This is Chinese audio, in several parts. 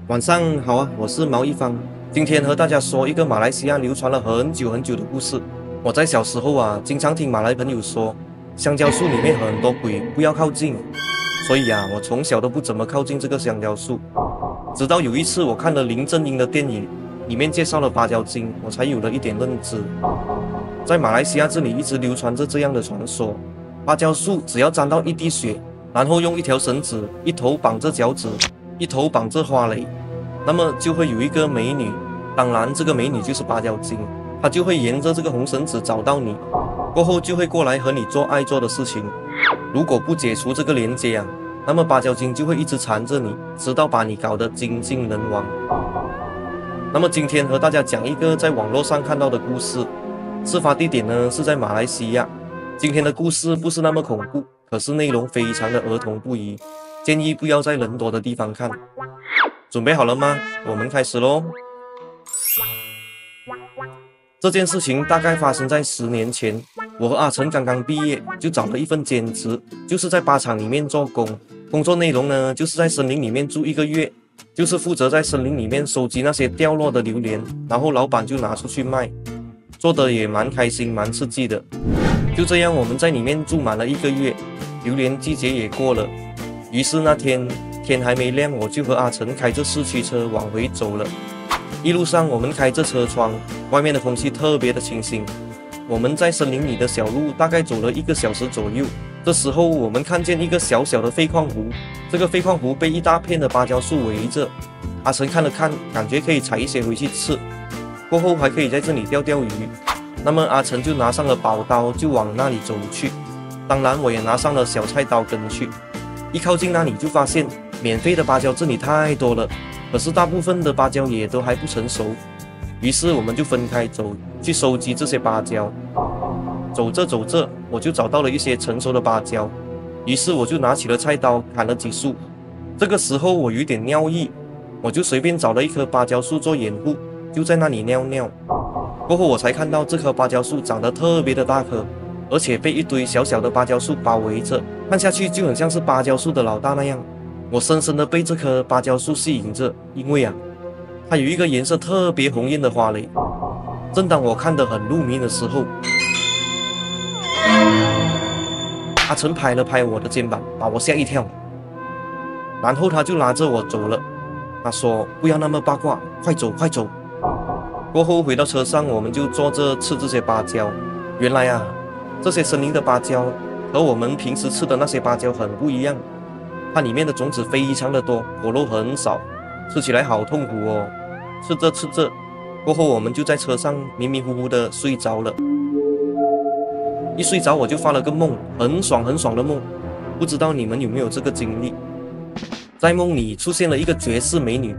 晚上好啊，我是毛一方，今天和大家说一个马来西亚流传了很久很久的故事。我在小时候啊，经常听马来朋友说，香蕉树里面很多鬼，不要靠近。所以啊，我从小都不怎么靠近这个香蕉树。直到有一次我看了林正英的电影，里面介绍了芭蕉精，我才有了一点认知。在马来西亚这里一直流传着这样的传说：芭蕉树只要沾到一滴血，然后用一条绳子，一头绑着脚趾，一头绑着花蕾，那么就会有一个美女，当然这个美女就是芭蕉精，她就会沿着这个红绳子找到你，过后就会过来和你做爱做的事情。如果不解除这个连接啊，那么芭蕉精就会一直缠着你，直到把你搞得精尽人亡。那么今天和大家讲一个在网络上看到的故事，事发地点呢是在马来西亚。今天的故事不是那么恐怖，可是内容非常的儿童不宜，建议不要在人多的地方看。准备好了吗？我们开始咯。这件事情大概发生在10年前，我和阿成刚刚毕业，就找了一份兼职，就是在靶场里面做工。工作内容呢，就是在森林里面住1个月，就是负责在森林里面收集那些掉落的榴莲，然后老板就拿出去卖，做得也蛮开心蛮刺激的。就这样我们在里面住满了1个月，榴莲季节也过了，于是那天天还没亮，我就和阿成开着4驱车往回走了。一路上我们开着车窗，外面的空气特别的清新。我们在森林里的小路大概走了1个小时左右，这时候我们看见一个小小的废矿湖，这个废矿湖被一大片的芭蕉树围着。阿成看了看，感觉可以采一些回去吃，过后还可以在这里钓钓鱼。那么阿成就拿上了宝刀，就往那里走去。当然我也拿上了小菜刀跟去。一靠近那里就发现免费的芭蕉这里太多了，可是大部分的芭蕉也都还不成熟。于是我们就分开走，去收集这些芭蕉。走着走着，我就找到了一些成熟的芭蕉，于是我就拿起了菜刀砍了几束。这个时候我有一点尿意，我就随便找了一棵芭蕉树做掩护，就在那里尿尿。过后我才看到这棵芭蕉树长得特别的大棵，而且被一堆小小的芭蕉树包围着，看下去就很像是芭蕉树的老大那样。我深深的被这棵芭蕉树吸引着，因为它有一个颜色特别红艳的花蕾。正当我看得很入迷的时候，阿成拍了拍我的肩膀，把我吓一跳，然后他就拉着我走了。他说不要那么八卦，快走快走。过后回到车上，我们就坐着吃这些芭蕉。原来这些森林的芭蕉和我们平时吃的那些芭蕉很不一样，它里面的种子非常的多，果肉很少，吃起来好痛苦哦。吃着吃着，过后我们就在车上迷迷糊糊的睡着了。一睡着我就发了个梦，很爽很爽的梦，不知道你们有没有这个经历。在梦里出现了一个绝世美女，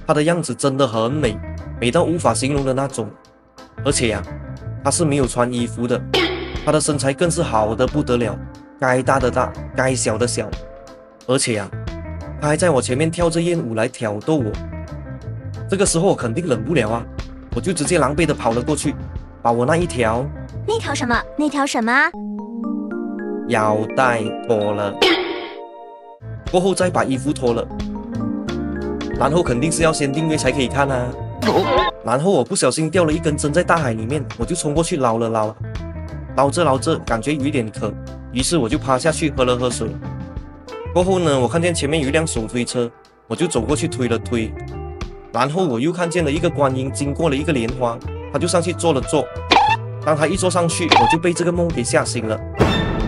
她的样子真的很美，美到无法形容的那种。而且她是没有穿衣服的，她的身材更是好得不得了，该大的大，该小的小。而且她还在我前面跳着艳舞来挑逗我。这个时候我肯定忍不了我就直接狼狈的跑了过去，把我那条什么腰带脱了，过后再把衣服脱了，然后肯定是要先订阅才可以看然后我不小心掉了一根针在大海里面，我就冲过去捞了捞，捞着捞着感觉有一点渴，于是我就趴下去喝了喝水。过后呢，我看见前面有一辆手推车，我就走过去推了推，然后我又看见了一个观音经过了一个莲花，他就上去坐了坐。当他一坐上去，我就被这个梦给吓醒了。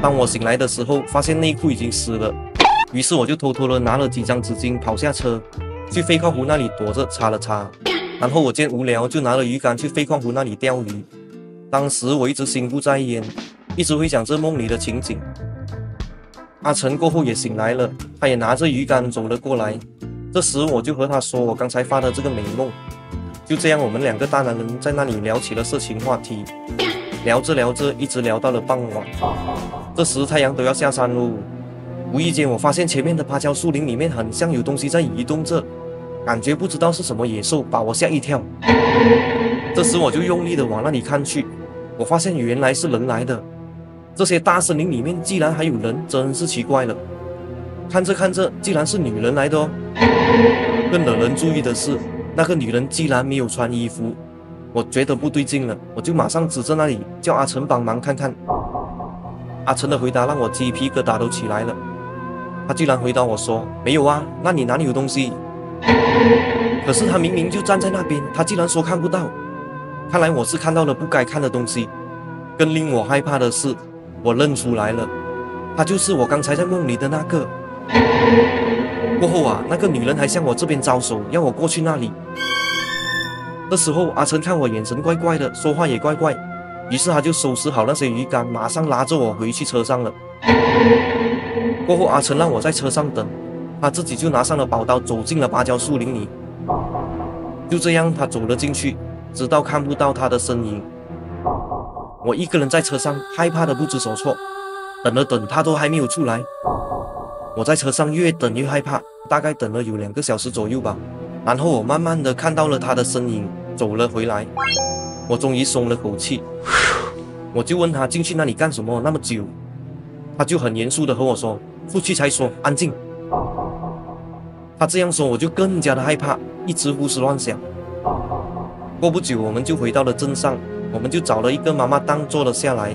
当我醒来的时候，发现内裤已经湿了，于是我就偷偷的拿了几张纸巾跑下车，去废矿湖那里躲着擦了擦。然后我见无聊，就拿了鱼竿去废矿湖那里钓鱼。当时我一直心不在焉，一直回想这梦里的情景。阿成过后也醒来了，他也拿着鱼竿走了过来。这时我就和他说我刚才发的这个美梦。就这样我们2个大男人在那里聊起了色情话题，聊着聊着一直聊到了傍晚。这时太阳都要下山喽，无意间我发现前面的芭蕉树林里面很像有东西在移动着，感觉不知道是什么野兽，把我吓一跳。这时我就用力的往那里看去，我发现原来是人来的。这些大森林里面既然还有人，真是奇怪了。看着看着，竟然是女人来的哦。更惹人注意的是，那个女人竟然没有穿衣服。我觉得不对劲了，我就马上指着那里叫阿成帮忙看看。阿成的回答让我鸡皮疙瘩都起来了。他居然回答我说：“没有啊，那你哪里有东西？”可是他明明就站在那边，他竟然说看不到。看来我是看到了不该看的东西。更令我害怕的是，我认出来了，他就是我刚才在梦里的那个。过后啊，那个女人还向我这边招手，要我过去那里。这时候阿成看我眼神怪怪的，说话也怪怪，于是他就收拾好那些鱼竿，马上拉着我回去车上了。过后阿成让我在车上等，他自己就拿上了宝刀，走进了芭蕉树林里。就这样，他走了进去，直到看不到他的身影。我一个人在车上，害怕的不知所措。等了等，他都还没有出来。我在车上越等越害怕，大概等了有2个小时左右吧。然后我慢慢的看到了他的身影走了回来，我终于松了口气。我就问他进去那里干什么那么久，他就很严肃的和我说：“出去才说，安静。”他这样说，我就更加的害怕，一直胡思乱想。过不久，我们就回到了镇上，我们就找了一个妈妈档坐了下来，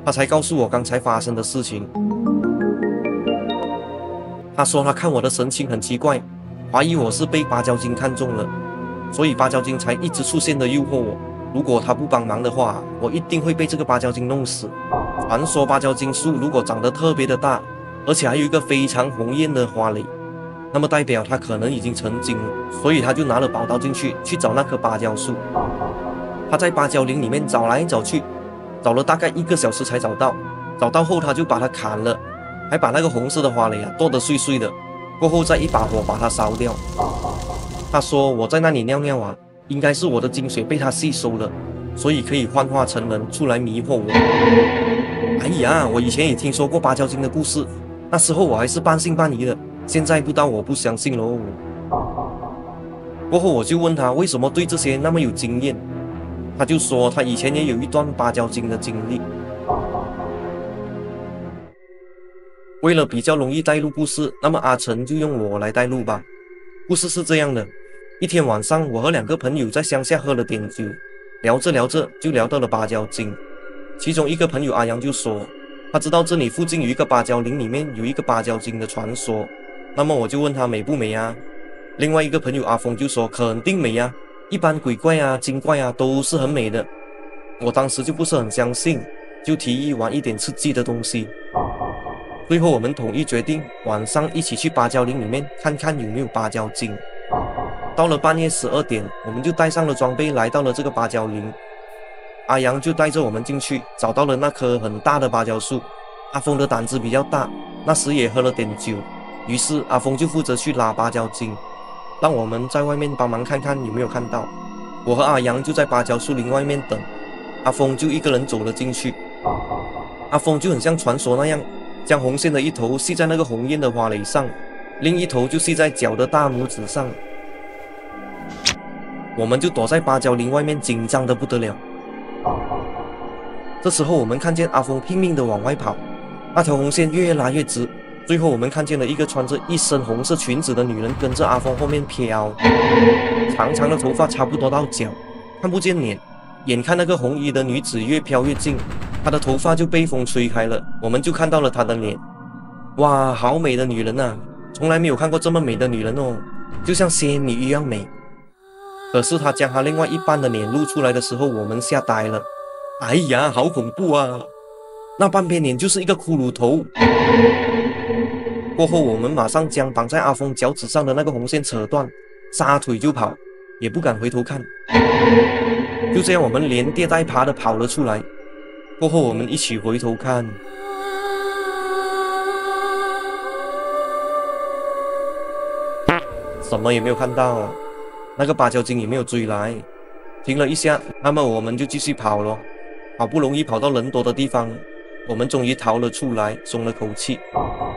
他才告诉我刚才发生的事情。他说他看我的神情很奇怪，怀疑我是被芭蕉精看中了，所以芭蕉精才一直出现的诱惑我。如果他不帮忙的话，我一定会被这个芭蕉精弄死。传说芭蕉精树如果长得特别的大，而且还有一个非常红艳的花蕾，那么代表它可能已经成精了，所以他就拿了宝刀进去找那棵芭蕉树。他在芭蕉林里面找来找去，找了大概1个小时才找到。找到后他就把它砍了，还把那个红色的花蕾剁得碎碎的，过后再一把火把它烧掉。他说我在那里尿尿啊，应该是我的精髓被他吸收了，所以可以幻化成人出来迷惑我。哎呀，我以前也听说过芭蕉精的故事，那时候我还是半信半疑的，现在不到我不相信喽。过后我就问他为什么对这些那么有经验，他就说他以前也有一段芭蕉精的经历。为了比较容易带入故事，那么阿成就用我来带入吧。故事是这样的，一天晚上，我和2个朋友在乡下喝了点酒，聊着聊着就聊到了芭蕉精。其中一个朋友阿阳就说，他知道这里附近有一个芭蕉林，里面有一个芭蕉精的传说。那么我就问他美不美啊？另外一个朋友阿峰就说肯定美啊，一般鬼怪啊精怪啊都是很美的。我当时就不是很相信，就提议玩一点刺激的东西。最后我们统一决定晚上一起去芭蕉林里面看看有没有芭蕉精。到了半夜12点，我们就带上了装备来到了这个芭蕉林。阿阳就带着我们进去，找到了那棵很大的芭蕉树。阿峰的胆子比较大，那时也喝了点酒，于是阿峰就负责去拉芭蕉精，让我们在外面帮忙看看有没有看到。我和阿阳就在芭蕉树林外面等，阿峰就一个人走了进去。阿峰就很像传说那样，将红线的一头系在那个红艳的花蕾上，另一头就系在脚的大拇指上。我们就躲在芭蕉林外面，紧张得不得了。这时候我们看见阿峰拼命地往外跑，那条红线越拉越直，最后我们看见了一个穿着一身红色裙子的女人跟着阿峰后面飘，长长的头发差不多到脚，看不见脸。眼看那个红衣的女子越飘越近，她的头发就被风吹开了，我们就看到了她的脸。哇，好美的女人啊，从来没有看过这么美的女人哦，就像仙女一样美。可是她将她另外一半的脸露出来的时候，我们吓呆了。哎呀，好恐怖啊，那半边脸就是一个骷髅头。过后我们马上将绑在阿峰脚趾上的那个红线扯断，撒腿就跑，也不敢回头看。就这样我们连跌带爬的跑了出来。过后我们一起回头看，什么也没有看到，那个芭蕉精也没有追来。停了一下，那么我们就继续跑咯。好不容易跑到人多的地方，我们终于逃了出来，松了口气。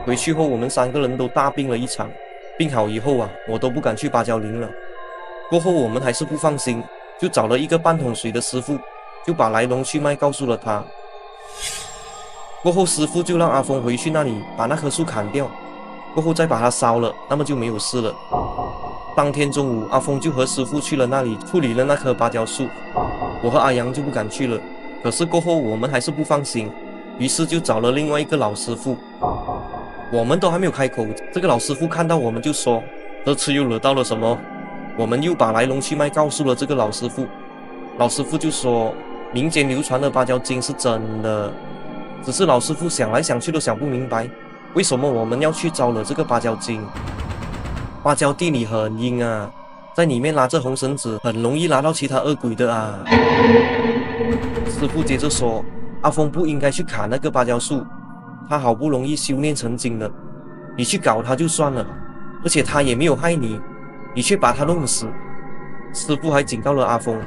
回去后我们3个人都大病了一场，病好以后啊，我都不敢去芭蕉林了。过后我们还是不放心，就找了一个半桶水的师傅，就把来龙去脉告诉了他。过后师傅就让阿峰回去那里把那棵树砍掉，过后再把它烧了，那么就没有事了。当天中午，阿峰就和师傅去了那里处理了那棵芭蕉树，我和阿阳就不敢去了。可是过后我们还是不放心，于是就找了另外一个老师傅。我们都还没有开口，这个老师傅看到我们就说：“这次又惹到了什么？”我们又把来龙去脉告诉了这个老师傅。老师傅就说：“民间流传的芭蕉精是真的，只是老师傅想来想去都想不明白，为什么我们要去招惹这个芭蕉精？芭蕉地里很阴啊，在里面拉着红绳子，很容易拉到其他恶鬼的啊。”师傅接着说：“阿峰不应该去砍那个芭蕉树，他好不容易修炼成精了，你去搞他就算了，而且他也没有害你，你却把他弄死。”师傅还警告了阿峰，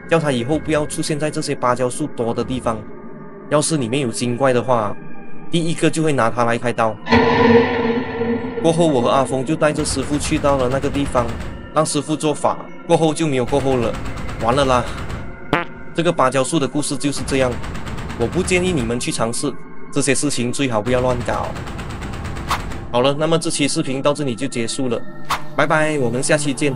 叫他以后不要出现在这些芭蕉树多的地方，要是里面有精怪的话，第一个就会拿他来开刀。过后我和阿峰就带着师傅去到了那个地方，让师傅做法，过后就没有过后了，完了啦。这个芭蕉树的故事就是这样，我不建议你们去尝试，这些事情最好不要乱搞。好了，那么这期视频到这里就结束了，拜拜，我们下期见。